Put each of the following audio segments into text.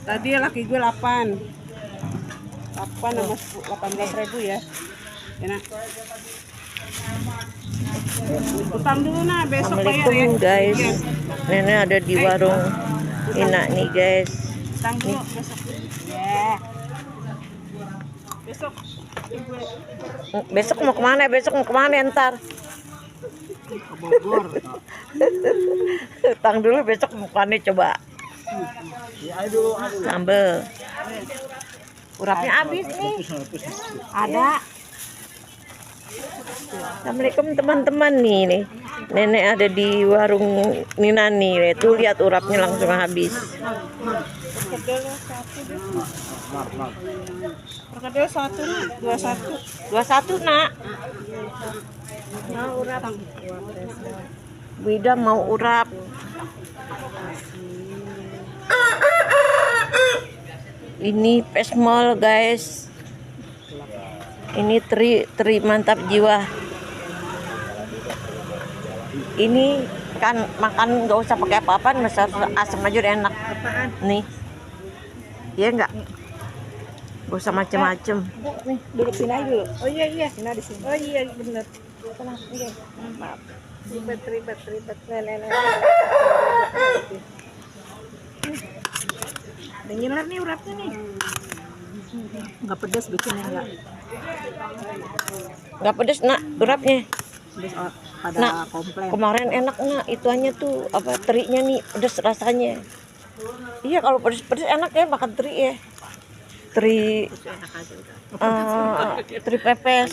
Tadi laki gue 8 sama 18.000 ya. Enak. Utang dulu nah, besok bayar ya. Assalamualaikum guys. Iya. Nenek ada di warung Ina nih guys. Utang dulu besok. Ya. Besok. Besok mau kemana? Besok mau kemana ntar? Ke Bogor. Utang dulu besok mau kemana coba? Sambel. Urapnya habis nih. Ada. Assalamualaikum teman-teman nih. Nenek ada di warung Nina nih. Tuh lihat urapnya langsung habis. Perkedel 1 nih, 21. 21 nak. Nah, urap. Bida mau urap. Ini pesmol guys. Ini teri mantap jiwa. Ini kan makan nggak usah pakai apa-apa, misal asam aja udah enak. Nih, iya nggak? Gak usah macem-macem. Nih, duduk sini aja dulu. Oh iya, sini di sini. Oh iya, benar. Tenang, iya. Maaf. Ribet. Nenek. Dingin nih urapnya nih. Enggak pedas bikinnya enggak. Nggak pedes nak urapnya. Pedas pada Nak, komplain. kemarin enak nak, ituannya tuh apa terinya nih pedes rasanya. Iya kalau pedes enak ya makan teri ya. Teri Enak aja udah. teri pepes.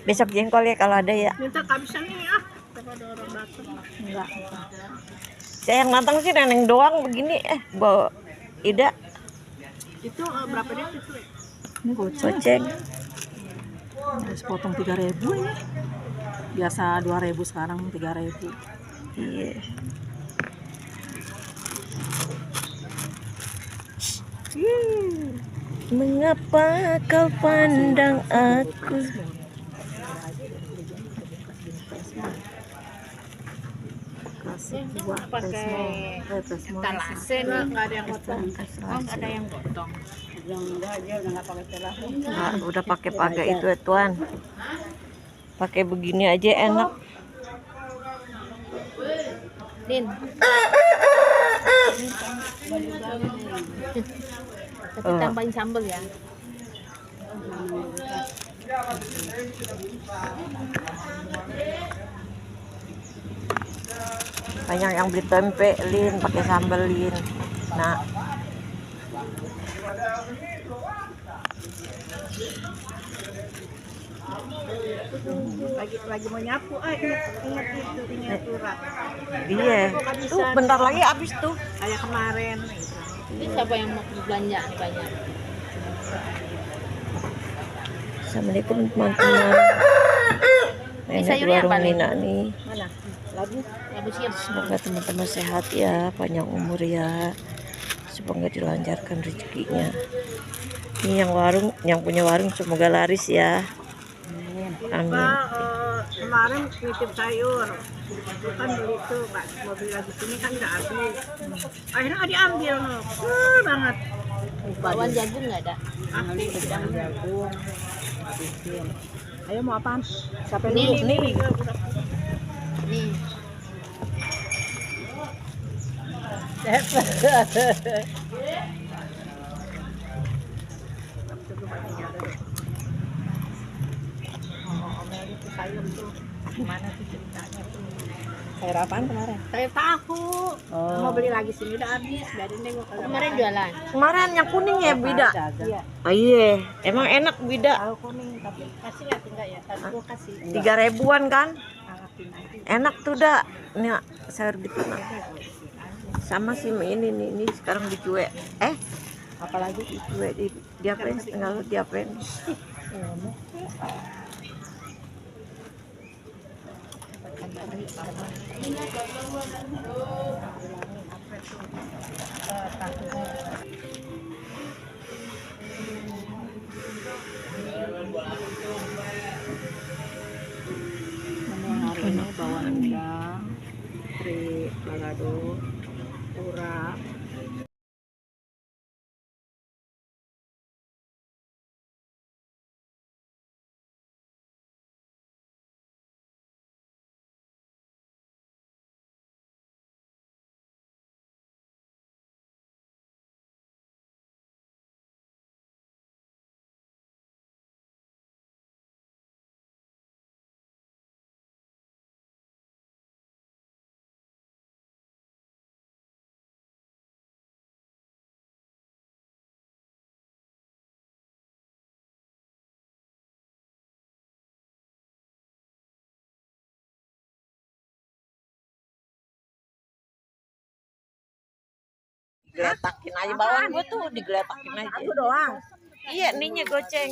Besok jengkol ya kalau ada ya. Minta kehabisan ini ah. Kalau ada orang datang. Enggak. Saya yang datang sih neneng doang begini bawa Ida Itu berapa dia itu? Ini goceng. Harus potong 3.000 ini. Biasa 2.000 sekarang 3.000. Iya. Mengapa kau pandang aku? Pakai talase nih, nggak ada yang potong. Nggak ada yang potong. Enggak aja udah nggak pakai talase. Nah, udah pakai itu ya tuan. Pakai begini aja enak. Din. Tapi tambahin sambal ya. Banyak yang beli tempe lin pakai sambal lin. Nah, Lagi mau nyapu, ingat urat. iya. Tuh bentar lagi habis tuh. Kayak kemarin. Ini siapa yang mau belanja nih banyak? Assalamualaikum teman-teman. Nenek di sayurnya apa warung nih? Nina nih. Mana? Labu. Labu siam. Semoga teman-teman sehat ya, panjang umur ya. Semoga dilancarkan rezekinya. Ini yang punya warung semoga laris ya. Amin. Kemarin nitip sayur. Kan beli itu, Pak. Mau beli lagi sini kan udah habis. Akhirnya nggak diambil, no. Banget. Bawang jagung nggak ada? Ahli sedang jagung. Habisin. Ayo mau apaan? Siapa Nih, dulu? nih. Nih. Nih. Sayur tuh. Gimana sih ceritanya tuh? Sayur apaan kemarin? Sayur tahu. Mau beli lagi sini udah habis. Biarin deh gua kalau Kemarin jualan. Kemarin yang kuning ya Bida. Iya. Oh iya, emang enak Bida. Tahu kuning tapi kasih ya tinggal ya. Tadi gua kasih. 3.000-an kan? Angetin aja. Enak tuh dah. Nih sayur gitu nah. Sama sih ini sekarang dicuek. Apalagi Dicuek diapain tinggal diapain. digeletakin aja bawang gue tuh digeletakin aja. Aku doang. Iya, ininya goceng.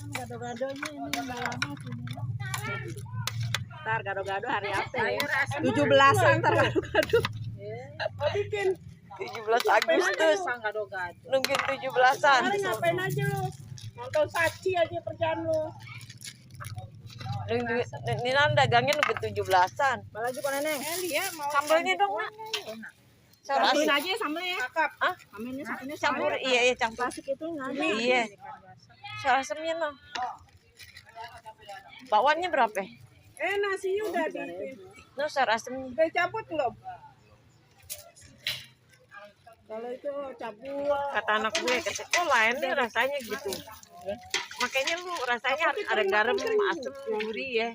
Gado-gadonya ini lama sini. Ntar gado-gado hari apa ya? 17-an ntar gado-gado. Oh bikin 17 Agustus. gado-gado. Nungguin 17-an. Hari ngapain aja lu? Nonton saci aja kerjaan lu. Ini dagangnya nungguin 17-an. Balik ke Neneng. Iya, mau Sambelnya dong, Nak. Campurin aja sambelnya. Ah, Sambelnya satunya campur, iya campur. plastik itu nggak ada. Iya. Soal asemnya no. Bakwannya berapa? Nasinya udah di No, soal asemnya. udah cabut belum? Kalau itu cabut. Kata anak gue, kata kok lain nih rasanya gitu. Makanya lu rasanya ada garam, asam, gurih ya.